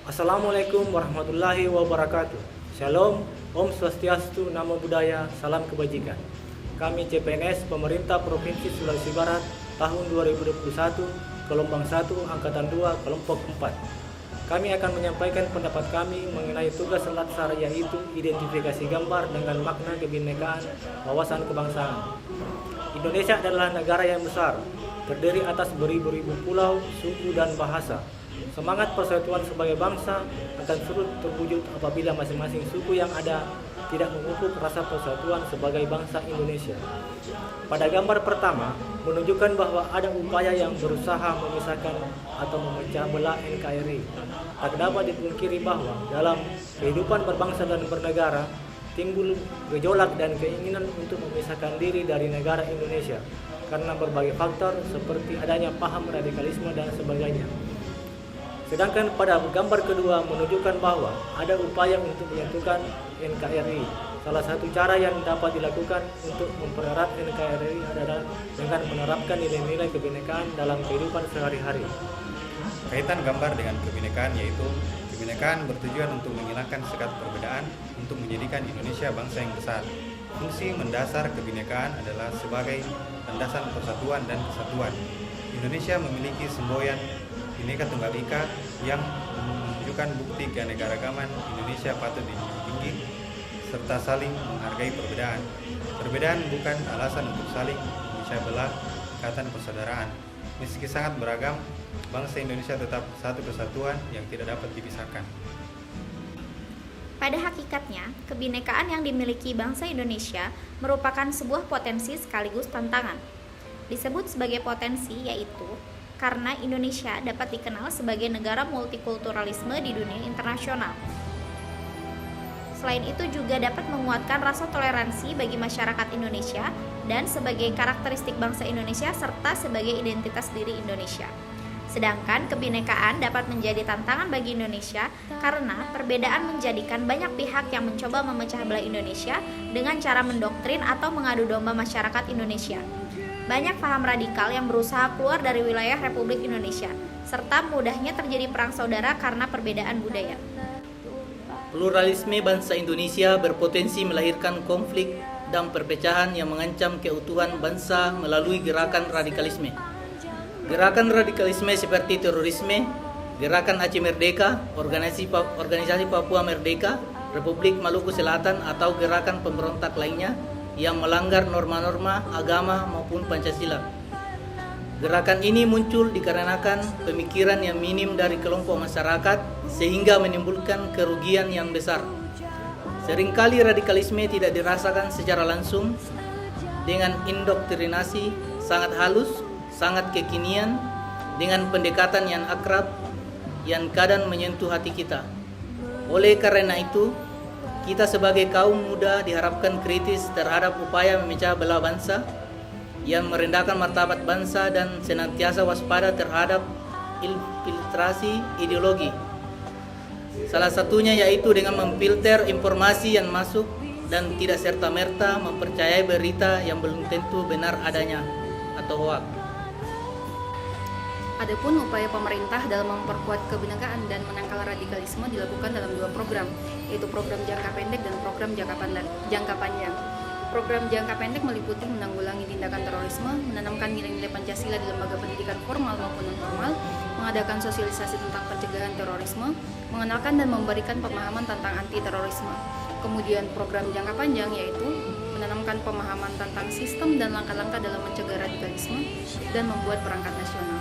Assalamualaikum warahmatullahi wabarakatuh. Shalom, Om Swastiastu, Namo Buddhaya, Salam Kebajikan. Kami CPNS Pemerintah Provinsi Sulawesi Barat tahun 2021, gelombang 1, angkatan 2, kelompok 4. Kami akan menyampaikan pendapat kami mengenai tugas Latsar, yaitu identifikasi gambar dengan makna kebinekaan wawasan kebangsaan. Indonesia adalah negara yang besar, terdiri atas beribu-ribu pulau, suku, dan bahasa. Semangat persatuan sebagai bangsa akan surut terwujud apabila masing-masing suku yang ada tidak memupuk rasa persatuan sebagai bangsa Indonesia. Pada gambar pertama, menunjukkan bahwa ada upaya yang berusaha memisahkan atau memecah belah NKRI. Tak dapat dipungkiri bahwa dalam kehidupan berbangsa dan bernegara, timbul gejolak dan keinginan untuk memisahkan diri dari negara Indonesia karena berbagai faktor seperti adanya paham radikalisme dan sebagainya. Sedangkan pada gambar kedua menunjukkan bahwa ada upaya untuk menyatukan NKRI. Salah satu cara yang dapat dilakukan untuk mempererat NKRI adalah dengan menerapkan nilai-nilai kebinekaan dalam kehidupan sehari-hari. Kaitan gambar dengan kebinekaan yaitu kebinekaan bertujuan untuk menghilangkan sekat perbedaan untuk menjadikan Indonesia bangsa yang besar. Fungsi mendasar kebinekaan adalah sebagai landasan persatuan dan kesatuan. Indonesia memiliki semboyan Bhinneka Tunggal Ika yang menunjukkan bukti keanekaragaman Indonesia patut dijunjung tinggi serta saling menghargai perbedaan. Perbedaan bukan alasan untuk saling memecah belah ikatan persaudaraan. Meski sangat beragam, bangsa Indonesia tetap satu kesatuan yang tidak dapat dipisahkan. Pada hakikatnya, kebinekaan yang dimiliki bangsa Indonesia merupakan sebuah potensi sekaligus tantangan. Disebut sebagai potensi yaitu karena Indonesia dapat dikenal sebagai negara multikulturalisme di dunia internasional. Selain itu juga dapat menguatkan rasa toleransi bagi masyarakat Indonesia dan sebagai karakteristik bangsa Indonesia serta sebagai identitas diri Indonesia. Sedangkan kebinekaan dapat menjadi tantangan bagi Indonesia karena perbedaan menjadikan banyak pihak yang mencoba memecah belah Indonesia dengan cara mendoktrin atau mengadu domba masyarakat Indonesia. Banyak paham radikal yang berusaha keluar dari wilayah Republik Indonesia, serta mudahnya terjadi perang saudara karena perbedaan budaya. Pluralisme bangsa Indonesia berpotensi melahirkan konflik dan perpecahan yang mengancam keutuhan bangsa melalui gerakan radikalisme. Gerakan radikalisme seperti terorisme, Gerakan Aceh Merdeka, Organisasi Papua Merdeka, Republik Maluku Selatan atau gerakan pemberontak lainnya yang melanggar norma-norma agama maupun Pancasila. Gerakan ini muncul dikarenakan pemikiran yang minim dari kelompok masyarakat sehingga menimbulkan kerugian yang besar. Seringkali radikalisme tidak dirasakan secara langsung dengan indoktrinasi sangat halus, sangat kekinian, dengan pendekatan yang akrab yang kadang menyentuh hati kita. Oleh karena itu, kita sebagai kaum muda diharapkan kritis terhadap upaya memecah belah bangsa yang merendahkan martabat bangsa dan senantiasa waspada terhadap infiltrasi ideologi. Salah satunya yaitu dengan memfilter informasi yang masuk dan tidak serta-merta mempercayai berita yang belum tentu benar adanya atau hoaks. Adapun upaya pemerintah dalam memperkuat kebinekaan dan menangkal radikalisme dilakukan dalam dua program, yaitu program jangka pendek dan program jangka panjang. Program jangka pendek meliputi menanggulangi tindakan terorisme, menanamkan nilai-nilai Pancasila di lembaga pendidikan formal maupun non-formal, mengadakan sosialisasi tentang pencegahan terorisme, mengenalkan dan memberikan pemahaman tentang anti-terorisme. Kemudian program jangka panjang yaitu menanamkan pemahaman tentang sistem dan langkah-langkah dalam mencegah radikalisme dan membuat perangkat nasional.